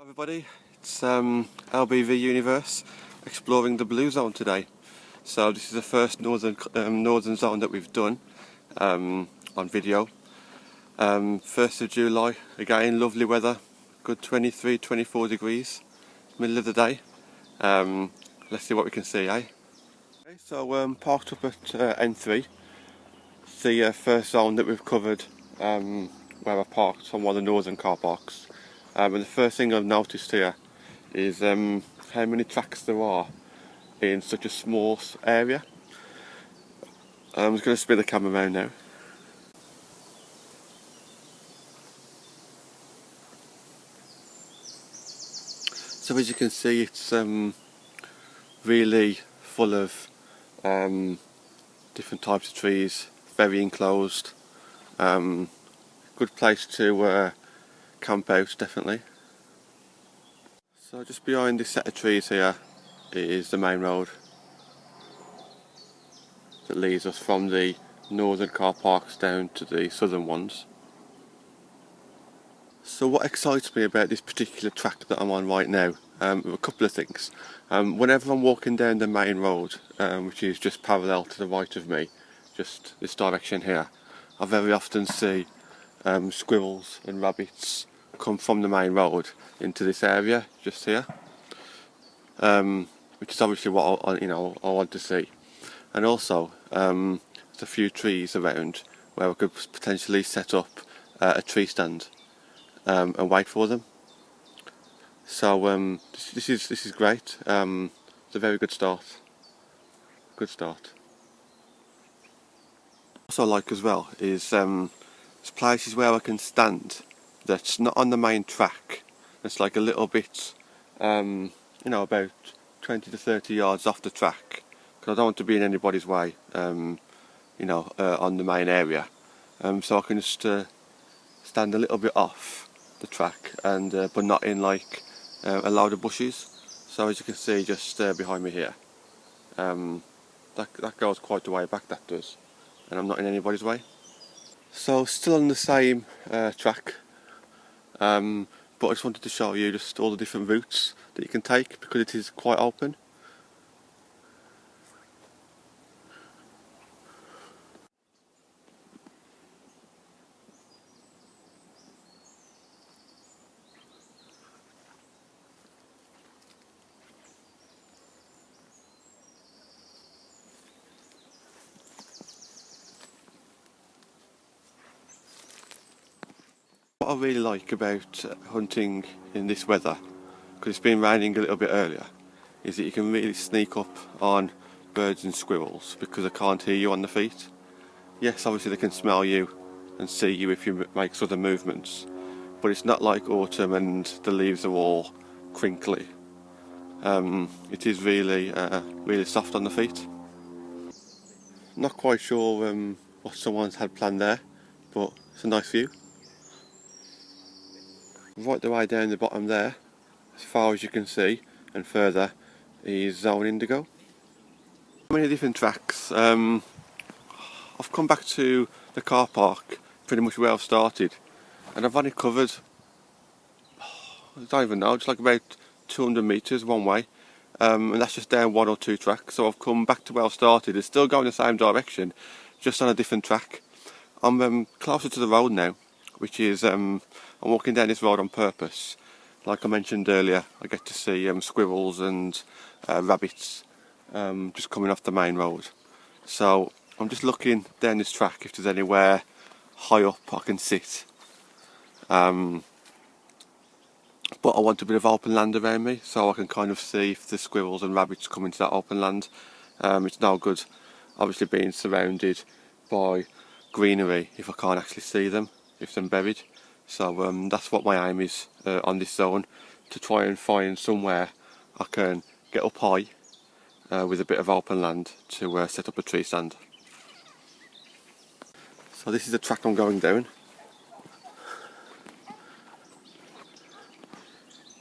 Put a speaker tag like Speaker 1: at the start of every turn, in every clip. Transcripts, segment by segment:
Speaker 1: Hi everybody, it's LBV.UNIVERSE exploring the blue zone today. So this is the first northern zone that we've done on video. 1st of July, again lovely weather, good 23-24 degrees, middle of the day. Let's see what we can see, eh? Okay, so parked up at N3, the first zone that we've covered where I parked on one of the northern car parks. And the first thing I've noticed here is how many tracks there are in such a small area. I'm just going to spin the camera around now. So as you can see, it's really full of different types of trees, very enclosed. Good place to camp out, definitely. So just behind this set of trees here is the main road that leads us from the northern car parks down to the southern ones. So what excites me about this particular track that I'm on right now, a couple of things. Whenever I'm walking down the main road, which is just parallel to the right of me, just this direction here, I very often see squirrels and rabbits come from the main road into this area just here, which is obviously what I want to see. And also there's a few trees around where I could potentially set up a tree stand and wait for them. So this is great. It's a very good start. Good start. Also, I like as well is there's places where I can stand that's not on the main track. It's like a little bit, about 20 to 30 yards off the track, because I don't want to be in anybody's way, on the main area. So I can just stand a little bit off the track, and but not in like a load of bushes. So as you can see, just behind me here, that goes quite a way back. That does, and I'm not in anybody's way. So still on the same track, but I just wanted to show you just all the different routes that you can take, because it is quite open. What I really like about hunting in this weather, because it's been raining a little bit earlier, is that you can really sneak up on birds and squirrels because they can't hear you on the feet. Yes, obviously they can smell you and see you if you make sudden movements, but it's not like autumn and the leaves are all crinkly. It is really really soft on the feet. Not quite sure what someone's had planned there, but it's a nice view. Right the way down the bottom there, as far as you can see and further, is Zone Indigo. Many different tracks. I've come back to the car park pretty much where I've started, and I've only covered, I don't even know, just like about 200 metres one way, and that's just down one or two tracks. So I've come back to where I've started. It's still going the same direction, just on a different track. I'm closer to the road now, which is I'm walking down this road on purpose. Like I mentioned earlier, I get to see squirrels and rabbits just coming off the main road. So I'm just looking down this track if there's anywhere high up I can sit But I want a bit of open land around me, so I can kind of see if the squirrels and rabbits come into that open land. It's no good obviously being surrounded by greenery if I can't actually see them, if they're buried. So that's what my aim is on this zone, to try and find somewhere I can get up high with a bit of open land to set up a tree stand. So this is the track I'm going down.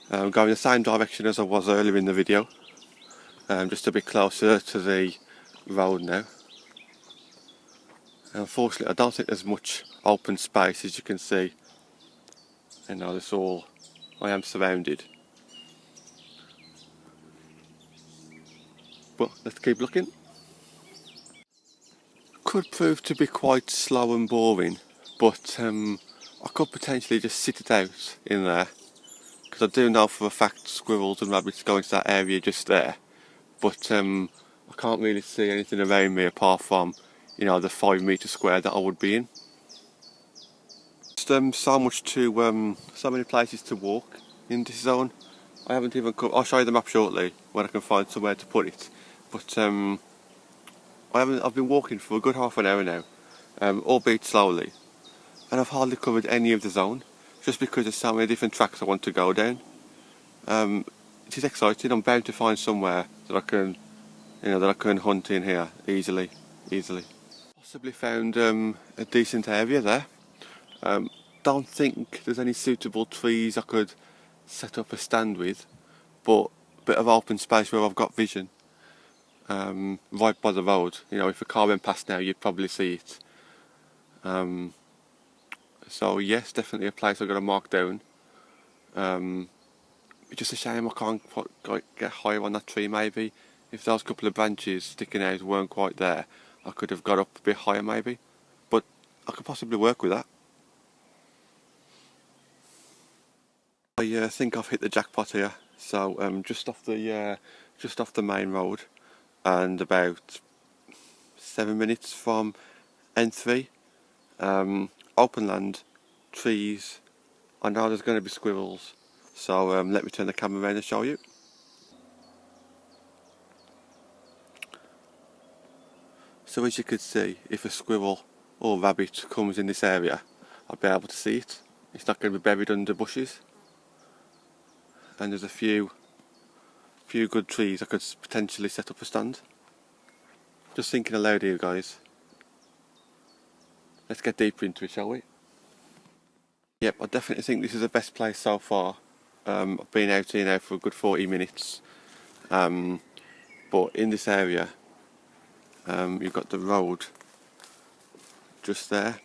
Speaker 1: Going the same direction as I was earlier in the video, just a bit closer to the road now. Unfortunately, I don't think there's much open space, as you can see. You know, this all, I am surrounded. But let's keep looking. Could prove to be quite slow and boring, but I could potentially just sit it out in there, because I do know for a fact squirrels and rabbits go into that area just there. But I can't really see anything around me apart from, you know, the 5 metre square that I would be in. Just so many places to walk in this zone. I haven't even come. I'll show you the map shortly when I can find somewhere to put it. But I've been walking for a good half an hour now, albeit slowly, and I've hardly covered any of the zone, just because there's so many different tracks I want to go down. It is exciting. I'm bound to find somewhere that I can, you know, that I can hunt in here easily. Possibly found a decent area there. Don't think there's any suitable trees I could set up a stand with, but a bit of open space where I've got vision. Right by the road, you know, if a car went past now you'd probably see it. So yes, definitely a place I've got to mark down. It's just a shame I can't get higher on that tree. Maybe if those couple of branches sticking out weren't quite there, I could have got up a bit higher maybe, but I could possibly work with that. I think I've hit the jackpot here. So just off the main road, and about 7 minutes from N3, open land, trees. I know there's going to be squirrels, so let me turn the camera around and show you. So as you can see, if a squirrel or rabbit comes in this area, I'll be able to see it. It's not going to be buried under bushes. And there's a few good trees I could potentially set up a stand. Just thinking aloud here, guys. Let's get deeper into it, shall we? Yep, I definitely think this is the best place so far. I've been out here now for a good 40 minutes. But in this area, you've got the road just there.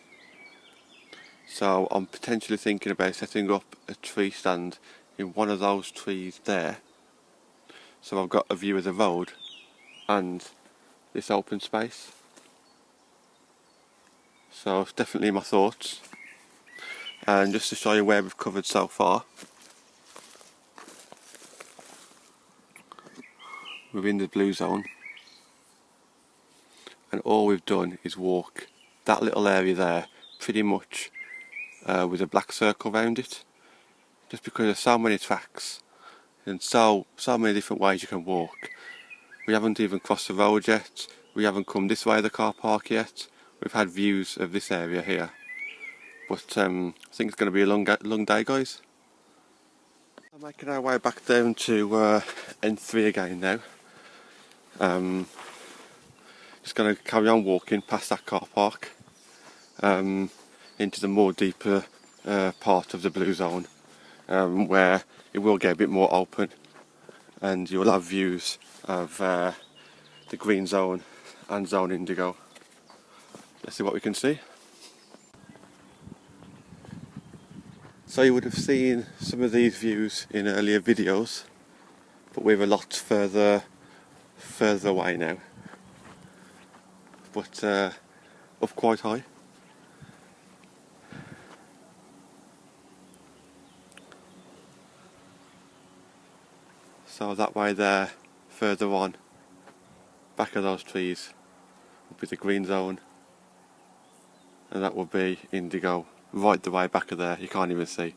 Speaker 1: So I'm potentially thinking about setting up a tree stand in one of those trees there. So I've got a view of the road and this open space. So it's definitely my thoughts. And just to show you where we've covered so far, we're in the blue zone, and all we've done is walk that little area there pretty much with a black circle around it, just because there's so many tracks and so many different ways you can walk. We haven't even crossed the road yet, we haven't come this way of the car park yet. We've had views of this area here, but I think it's going to be a long day, guys. I'm making our way back down to N3 again now. Just going to carry on walking past that car park into the more deeper part of the blue zone, where it will get a bit more open and you'll have views of the green zone and zone indigo. Let's see what we can see. So you would have seen some of these views in earlier videos, but we're a lot further away now, but up quite high. So that way there, further on, back of those trees, would be the green zone, and that would be indigo right the way back of there, you can't even see.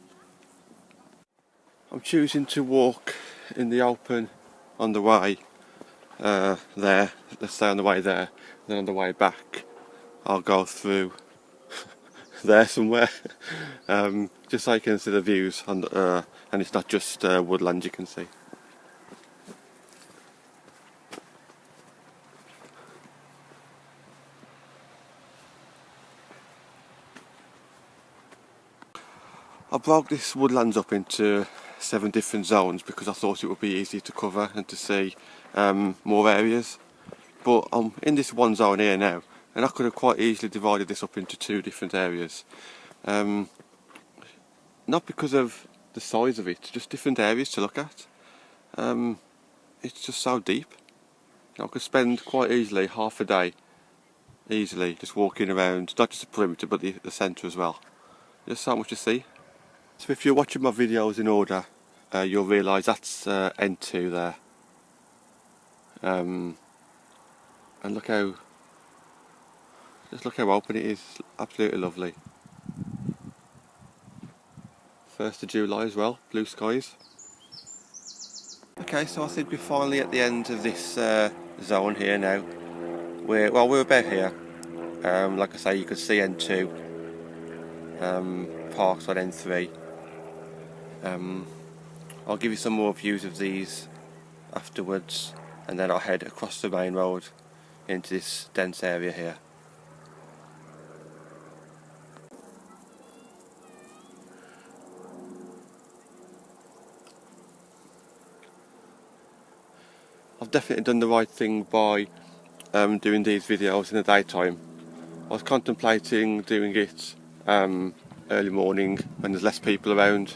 Speaker 1: I'm choosing to walk in the open on the way there, let's say on the way there, then on the way back I'll go through there somewhere, just so you can see the views on the, and it's not just woodland you can see. I broke this woodlands up into 7 different zones because I thought it would be easy to cover and to see more areas, but I'm in this one zone here now, and I could have quite easily divided this up into 2 different areas, not because of the size of it, just different areas to look at. It's just so deep. You know, I could spend quite easily half a day easily just walking around, not just the perimeter but the centre as well. There's so much to see. So if you're watching my videos in order, you'll realise that's N2 there. And look how open it is. It's absolutely lovely. 1st of July as well, blue skies. Okay, so I think we're finally at the end of this zone here now. We're about here. Like I say, you could see N2, parks on N3. I'll give you some more views of these afterwards, and then I'll head across the main road into this dense area here. I've definitely done the right thing by doing these videos in the daytime. I was contemplating doing it early morning when there's less people around,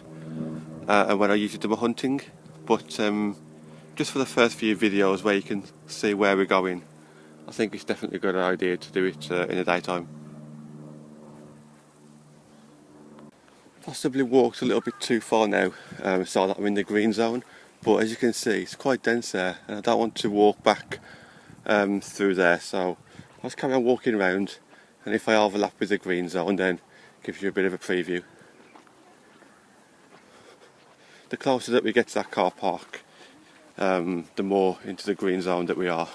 Speaker 1: and when I usually do my hunting, but just for the first few videos where you can see where we're going, I think it's definitely a good idea to do it in the daytime. Possibly walked a little bit too far now, so that I'm in the green zone, but as you can see it's quite dense there and I don't want to walk back through there, so I'll just carry on walking around, and if I overlap with the green zone then it gives you a bit of a preview. The closer that we get to that car park, the more into the green zone that we are.